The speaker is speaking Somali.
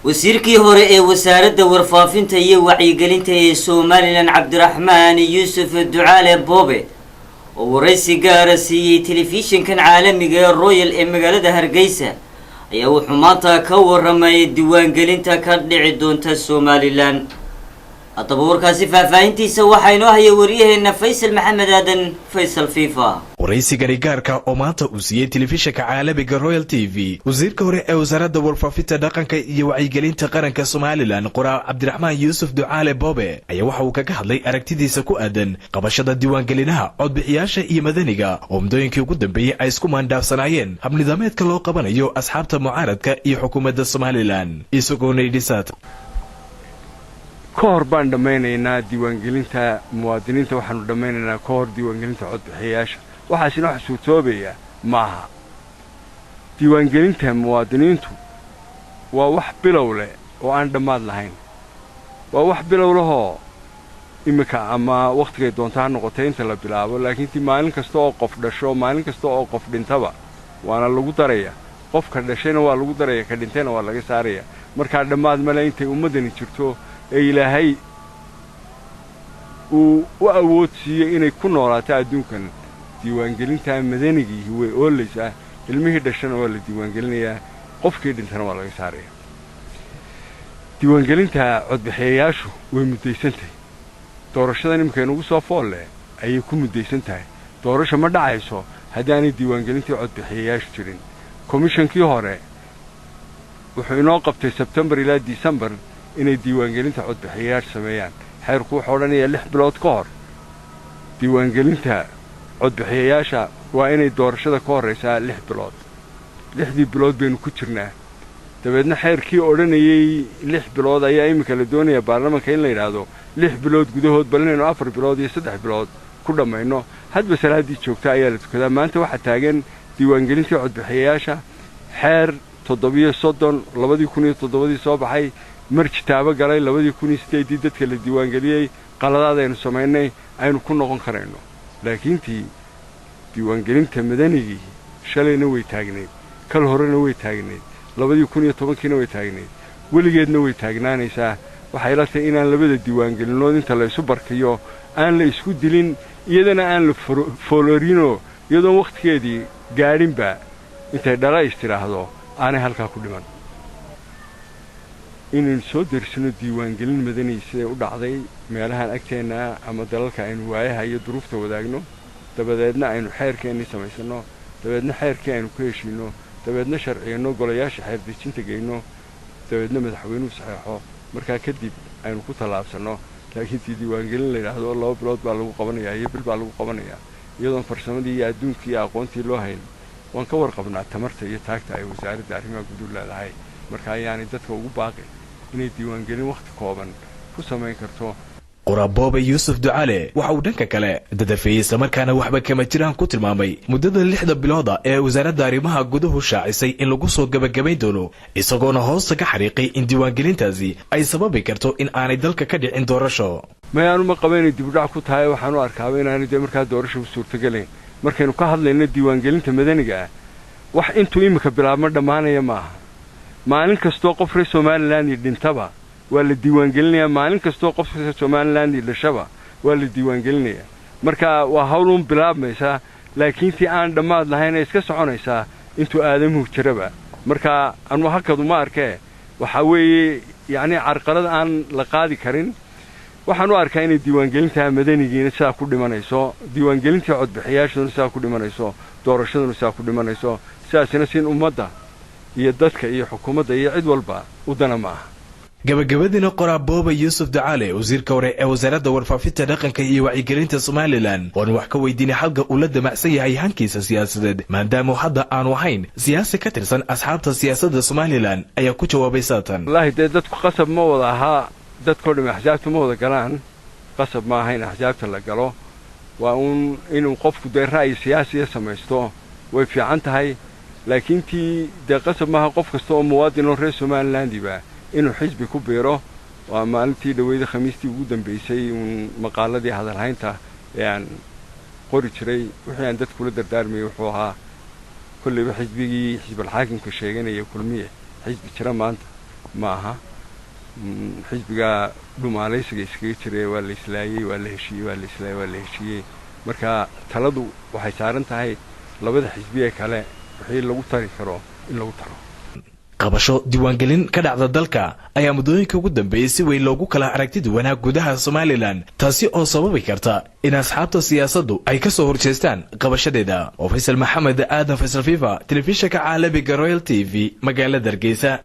wasiirkii hore ee wasaaradda warfaafinta iyo wacyigelinta ee Soomaaliland Cabdiraxmaan Yuusuf Ducaale Boobe oo waraysi gaar ah siiyay telefishinkan caalamiga ee Royal ee magaalada Hargeysa ayaa wuxuu maanta ka warramay diiwaangelinta ka dhici doonta Soomaaliland. haddaba warkaasi faahfaahintiisa waxaa inoo hayay wariyaheena Faysal Maxamed Aadan Faysal FIFA. waraysigani gaarka oo maanta uu siiyay telefishinka caalamiga Royal TV wasiirka hore ee wasaaradda warfaafinta dhaqanka iyo wacyigelinta qaranka Soomaaliland qoraa Cabdiraxmaan Yuusuf Ducaale Boobe ayaa waxa uu kaga hadlay aragtidiisa ku aadan qabashada diiwaangelinaha codbixiyaasha iyo madaniga oo mudooyinkii ugu dambeeyay ay isku maandhaafsanayeen hab nidaamyeedka loo qabanayo asxaabta mucaaradka iyo xukuumadda Soomaaliland isagoo neydhisaad كور بان دمينينا ديوانجلينتا موادينينتا waxaanu dhameynayna koor diiwaangelinta codbixiyaasha waxaasina wax soo toobaya maaha diiwaangelinta muwaadiniintu waa wax bilow leh oo aan dhamaad lahayn waa wax bilow leh imika ama waqtiga doonta noqotay inta la bilaabo laakiin maalin kasta oo qof dhasho maalin kasta oo qof dhintaba waana lagu daraya qofka dhashayna waa lagu daraya ka dhintayna waa laga saaraya marka dhamaad ma leh intay ummadani jirto إلهي وأود شيء إنه يكون وراء أدونكن ديوانجلين تام مدنيجي هو أول شيء المهد الشن ولا ديوانجلين قف كده إنسان ولا يساري ديوانجلين تا عد بحياشه ومديسنته دورشة يمكن وصفال أي يكون مديسنته دورشة ما دعيسه هداني ديوانجلين تا عد بحياش ترين كوميشن كي هراء وحنا قبل سبتمبر إلى ديسمبر inay diiwaangelinta codbixiyayaasha sameeyaan xeerku wuxuu odhanayaa 6 bilood ka hor diiwaangelinta codbixiyayaasha waa inay doorashada ka horeysaa 6 bilood 6 bilood baynu ku jirnaa dabeedna xeerkii odhanayay 6 bilood ayaa imika la doonayaa baarlamaanka in la yiraahdo 6 bilood gudahood balinayno 4 bilood iyo 3 bilood ku dhamayno hadba salaadii joogta ayaa la tukadaa maanta waxa taagan diiwaangelinta codbixiyayaasha xeer 730 2007 soo baxay markii taaba galay 2008 dadka la diiwaangeliyay qaladaadaynu sameynay aynu ku noqon karayno laakiin diiwaangelinta madanigi shalayna way taagneed kal horena way taagneed 2010kiina way taagneed weligeedna way taagnaanaysaa waxay la tahay inaan labada diiwaangelinood inta la isu barkiyo aan la isku dilin iyadana aan la foolorino iyadoo waqtigeedii gaadhinba intay dhala istiraahdo aanay halka ku dhiman إن صدر سنة ديوانجلين مدني سيد ودعضي مالها أكتنا أما دلك إن وعيها يدروف توداجنو تبدأنا إنه حير كأني سميسنو تبدأنا حير كأنه كيشينو تبدأنا شرعينو قلياش حير ديشين تجينو تبدأنا مدحوينو صحيحه مركا كدي إنه كتلا بسنو لكن في ديوانجلين اللي هذا الله بلاد بالو قبنا يبل بالو قبنا يضم فرسان دي يدون كي أقوانتي لوهين وانكور قبنا تمرت يتاكت أي وزارة دارين ما قدول لا هاي مركا يعني دتك وباقي inay diiwaangelin waqti kooban ku sameyn karto qoraboobe Yuusuf Ducaale waxa uu dhanka kale dadafeeyay markaana waxba kama jiraan ku tilmaamay muddada 6 bilood ee wasaaradda arrimaha gudaha shaacisay in lagu soo gabagabayn doono isagoona hoosta ka xariiqay in diiwaangelintaasi ay sababi karto in aanay dalka ka dhicin doorasho ma aanu ma qabeynay dib u dhac ku tahay waxaan u arkaa inaanay markaa doorasho suurtagalay markaynu ka hadlayno diiwaangelinta madaniga wax intuu imika bilaabma dhamaanaya maaha maalin kastoo qof reer Soomaaliland dhintaba waa la diiwaangelinayaa maalin kastoo qof reer Soomaaliland dhashaba waa la diiwaangelinayaa marka waa hawlun bilaabmaysa laakiin tii aan dhamaad lahayn ay iska soconaysaa intuu aadamuhu jiraba marka aan hakadu ma arkay waxa weeye yani carqalad aan la qaadi karin waxaan u arkaa in diiwaangelinta madanigiina saa ku dhimanayso diiwaangelinta codbixiyaashuna saa ku dhimanayso doorashaduna saa ku dhimanayso saasina sin ummadda iyo dadka iyo xukuumadda iyo cid walba u dana ma aha gabagabadina qoraboobe Yuusuf Ducaale wasiirka hore ee wasaaradda warfaafinta dhaqanka iyo wacyigelinta Soomaaliland oo wax ka weydiinay xalka uu la damacsan yahay hankiisa siyaasadeed maadaama hadda aanu ahayn siyaasi ka tirsan asxaabta siyaasadda Soomaaliland ayaa ku jawaabay saatan wallahi dadku qasab ma wada aha dadku dhimay axsaabta ma wada galaan qasab ma ahayn axsaabta la galo waa inuu qofku ra'yi siyaasi samaysto way fiican tahay laakiin tii qasab ma aha qof kasta oo muwaadin oo reer Soomaaliland ba inuu xisbi ku beero waa maalintii dhaweeyay khamiistii ugu dambeysay maqaaladii hadal haynta aan qori jiray wixii aan dadku la dardaarmay wuxuu ahaa kulli xisbigii xisbul xaakimka sheeganaya kulmiye xisbi jira maanta ma aha xisbiga dhumaalaysiga iskaga jiray waa la islaayay waa la heshiiyey waa la islaayay waa la heshiiyey marka taladu waxay saaran tahay labada xisbiye kale wixii lagu tari karo in lagu taro qabasho diiwaangelin ka dhacda dalka ayaa muddooyinka ugu dambeeyay si weyn loogu kala aragtida wanaag gudaha Somaliland taasi oo sababi karta in asxaabta siyaasaddu ay ka soo horjeestaan qabashadeeda oo Faisal Maxamed Aadan Faisal Fifa telefishinka caalamiga Royal TV magaalada Hargeysa.